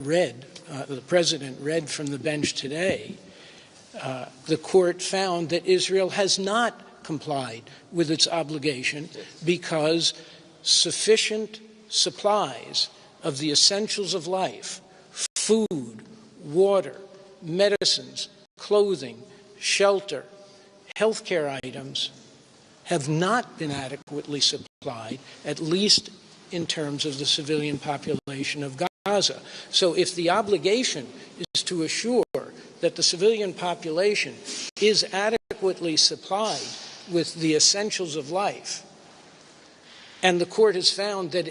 the President read from the bench today, the court found that Israel has not complied with its obligation because sufficient supplies of the essentials of life, food, water, medicines, clothing, shelter, healthcare items, have not been adequately supplied, at least in terms of the civilian population of Gaza. So if the obligation is to assure that the civilian population is adequately supplied with the essentials of life, and the court has found that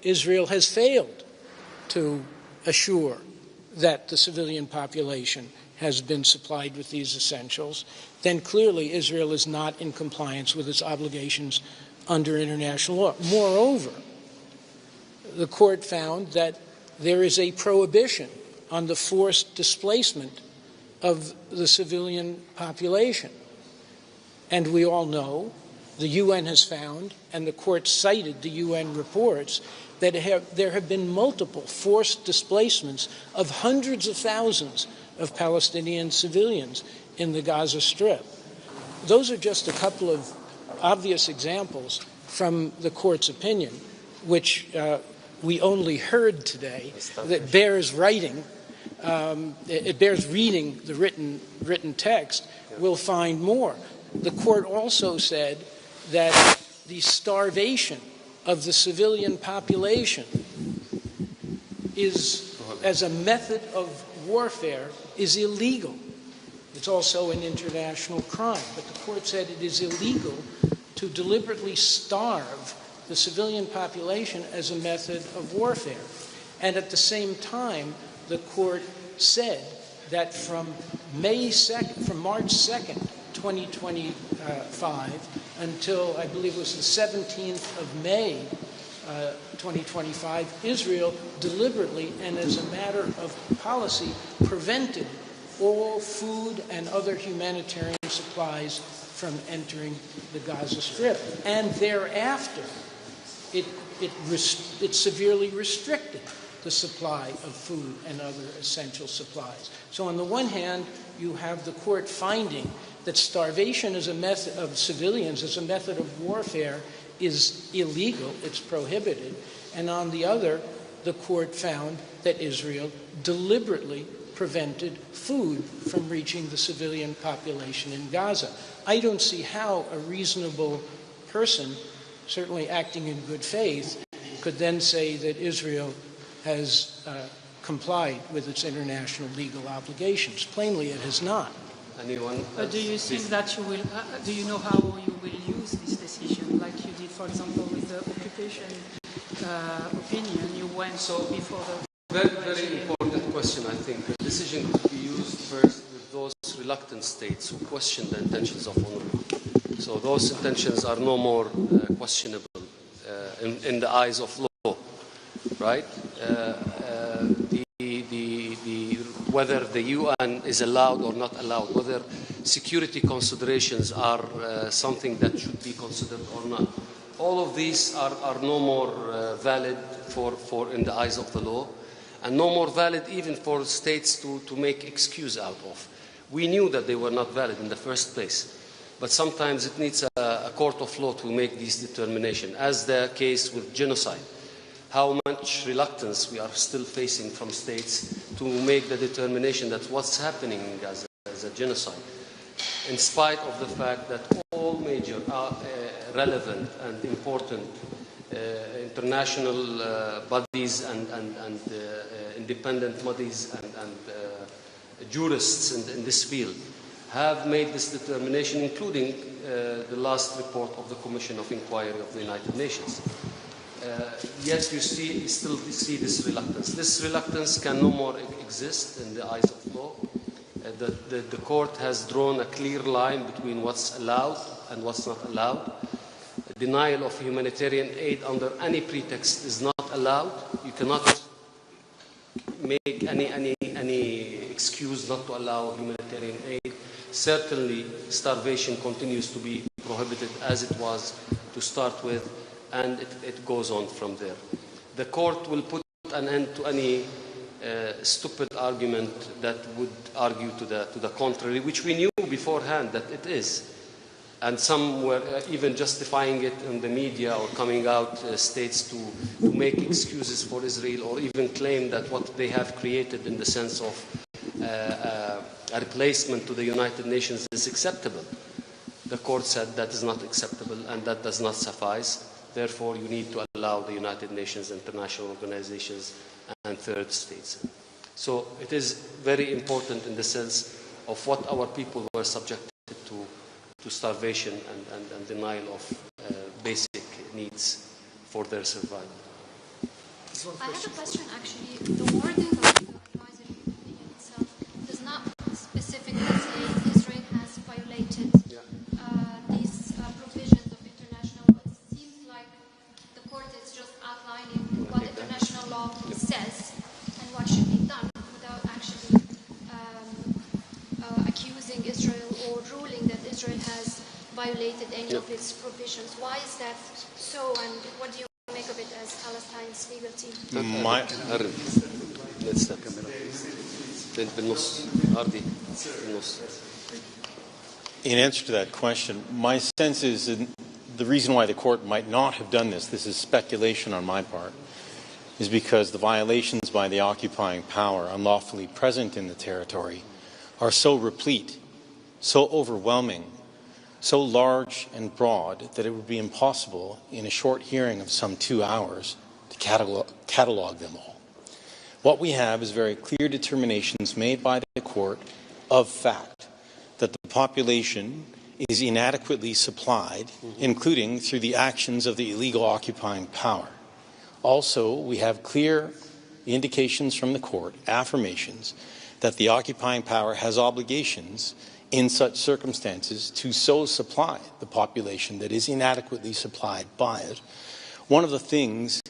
Israel has failed to assure that the civilian population has been supplied with these essentials, then clearly Israel is not in compliance with its obligations under international law. Moreover, the court found that there is a prohibition on the forced displacement of the civilian population. And we all know, the UN has found, and the court cited the UN reports, that there have been multiple forced displacements of hundreds of thousands of Palestinian civilians in the Gaza Strip. Those are just a couple of obvious examples from the court's opinion, which we only heard today, that bears writing. It bears reading the written text. We'll find more. The court also said that the starvation of the civilian population is, as a method of warfare, is illegal. It's also an international crime. But the court said it is illegal to deliberately starve the civilian population as a method of warfare. And at the same time, the court said that from March 2nd, 2025, until I believe it was the 17th of May, 2025, Israel deliberately and as a matter of policy prevented all food and other humanitarian supplies from entering the Gaza Strip. And thereafter, it severely restricted the supply of food and other essential supplies. So on the one hand, you have the court finding that starvation as a method of civilians, as a method of warfare, is illegal, it's prohibited. And on the other, the court found that Israel deliberately prevented food from reaching the civilian population in Gaza. I don't see how a reasonable person, certainly acting in good faith, could then say that Israel has complied with its international legal obligations. Plainly, it has not. Anyone? Do you think that you will? Do you know how you will use this decision, like you did, for example, with the occupation opinion? You went before the very important question. I think the decision could be used first with those reluctant states who question the intentions of UNRWA. So those intentions are no more questionable in the eyes of law, right? Whether the UN is allowed or not allowed, whether security considerations are something that should be considered or not. All of these are no more valid for in the eyes of the law, and no more valid even for states to make excuse out of. We knew that they were not valid in the first place, but sometimes it needs a court of law to make these determinations, as the case with genocide. How much reluctance we are still facing from states to make the determination that what's happening in Gaza is a genocide, in spite of the fact that all major relevant and important international bodies and independent bodies and jurists in this field have made this determination, including the last report of the Commission of Inquiry of the United Nations. Yet you still see this reluctance. This reluctance can no more exist in the eyes of law. The court has drawn a clear line between what's allowed and what's not allowed. Denial of humanitarian aid under any pretext is not allowed. You cannot make any excuse not to allow humanitarian aid. Certainly, starvation continues to be prohibited as it was to start with, and it goes on from there. The court will put an end to any stupid argument that would argue to the contrary, which we knew beforehand that it is. And some were even justifying it in the media or coming out states to make excuses for Israel, or even claim that what they have created in the sense of a replacement to the United Nations is acceptable. The court said that is not acceptable and that does not suffice. Therefore, you need to allow the United Nations, international organizations, and third states. So it is very important in the sense of what our people were subjected to starvation and denial of basic needs for their survival. I have a question, actually. The wording of the advisory opinion itself does not specifically say Israel has violated these provisions of international law. It seems like the court is just outlining what international law says and what should be done without actually accusing Israel or ruling that Israel has violated any of its provisions. Why is that so, and what do you make of it as Palestine's legal team? In answer to that question, my sense is that the reason why the court might not have done this is speculation on my part, is because the violations by the occupying power unlawfully present in the territory are so replete, so overwhelming, so large and broad that it would be impossible in a short hearing of some 2 hours to catalog them all. What we have is very clear determinations made by the court of fact that the population is inadequately supplied, including through the actions of the illegal occupying power. Also, we have clear indications from the court, affirmations, that the occupying power has obligations in such circumstances to so supply the population that is inadequately supplied by it. One of the things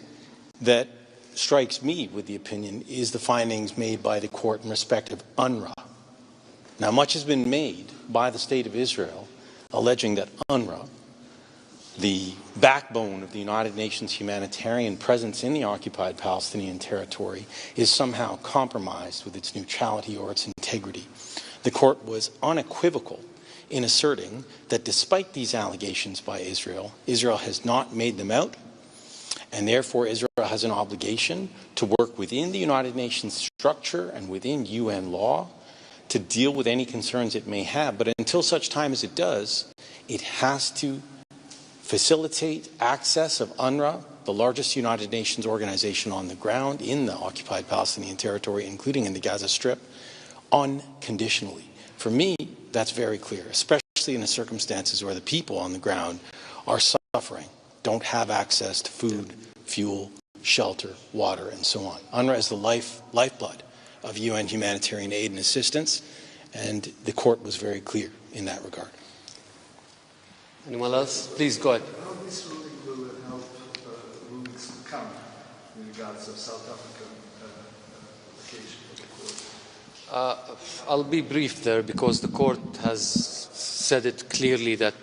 that strikes me with the opinion is the findings made by the court in respect of UNRWA. Now, much has been made by the State of Israel alleging that UNRWA, the backbone of the United Nations humanitarian presence in the occupied Palestinian territory, is somehow compromised with its neutrality or its integrity. The court was unequivocal in asserting that despite these allegations by Israel, Israel has not made them out, and therefore Israel has an obligation to work within the United Nations structure and within UN law to deal with any concerns it may have. But until such time as it does, it has to facilitate access of UNRWA, the largest United Nations organization on the ground in the occupied Palestinian territory, including in the Gaza Strip, unconditionally. For me, that's very clear, especially in the circumstances where the people on the ground are suffering, don't have access to food, fuel, shelter, water, and so on. UNRWA is the lifeblood of UN humanitarian aid and assistance, and the court was very clear in that regard. Anyone else? Please go ahead. How this ruling will help rulings to come in regards of South African application for the court? I'll be brief there because the court has said it clearly that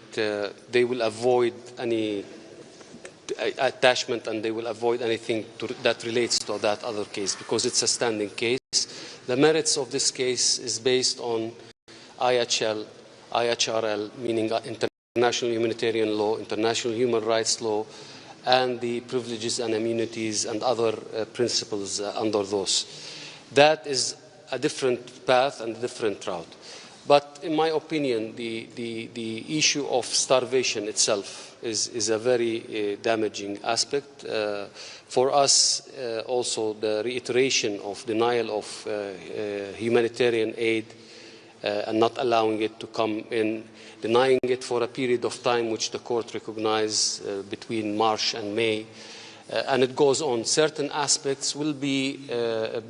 they will avoid any attachment and they will avoid anything that relates to that other case because it's a standing case. The merits of this case is based on IHRL, meaning international humanitarian law, international human rights law, and the privileges and immunities and other principles under those. That is a different path and a different route. But in my opinion, the issue of starvation itself is a very damaging aspect. For us, also the reiteration of denial of humanitarian aid and not allowing it to come in, denying it for a period of time which the court recognized between March and May, and it goes on. Certain aspects will be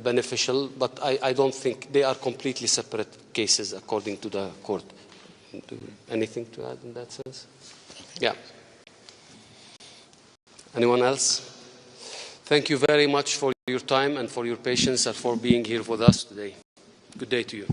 beneficial, but I don't think they are completely separate cases according to the court. Anything to add in that sense? Yeah. Anyone else? Thank you very much for your time and for your patience and for being here with us today. Good day to you.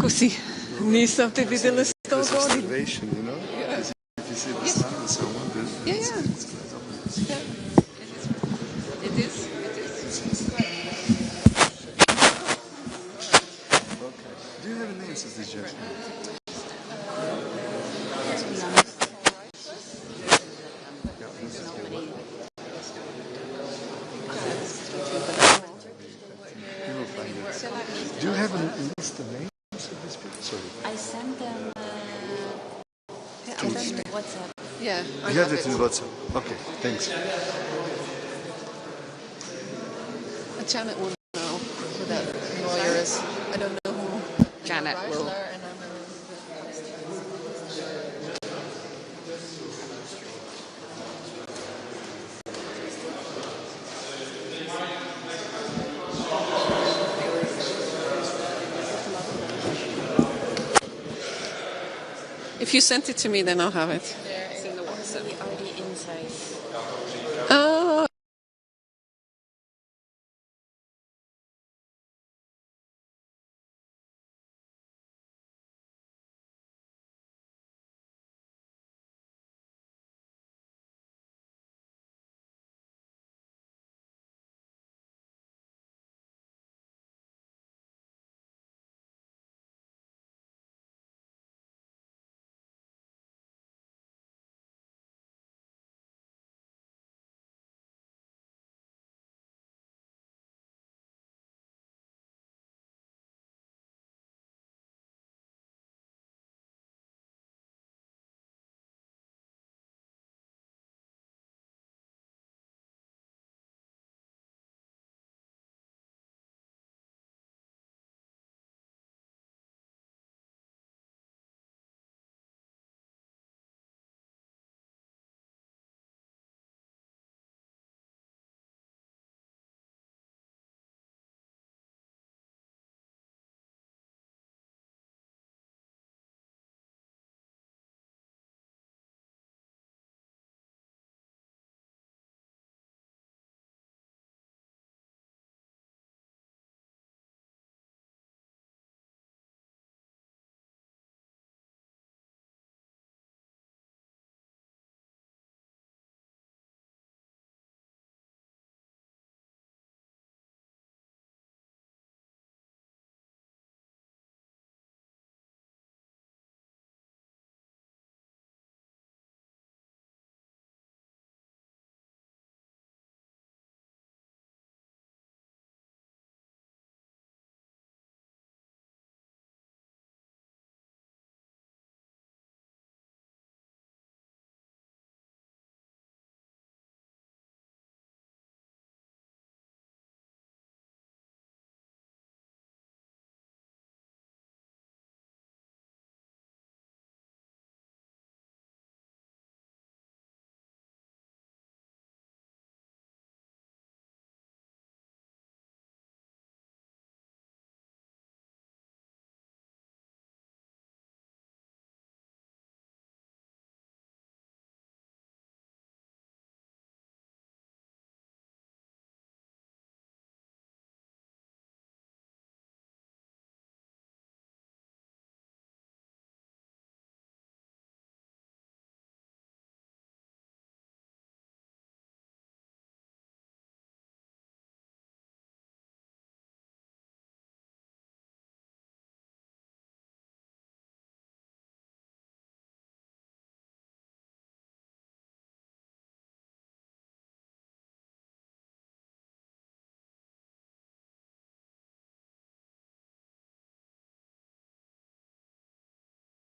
così mi sta per vedere sto starvation, you know? Yeah. If you see the sun and so on, Yeah, it's yeah. obvious. Yeah. It is. Okay. Do you have a name of this gentleman? You will find it. Do you have a list of names of these people? Sorry. I sent them WhatsApp. Yeah. You have it in WhatsApp. Okay, thanks. Janet will know who that lawyer is. I don't know who. Janet will. If you sent it to me, then I'll have it.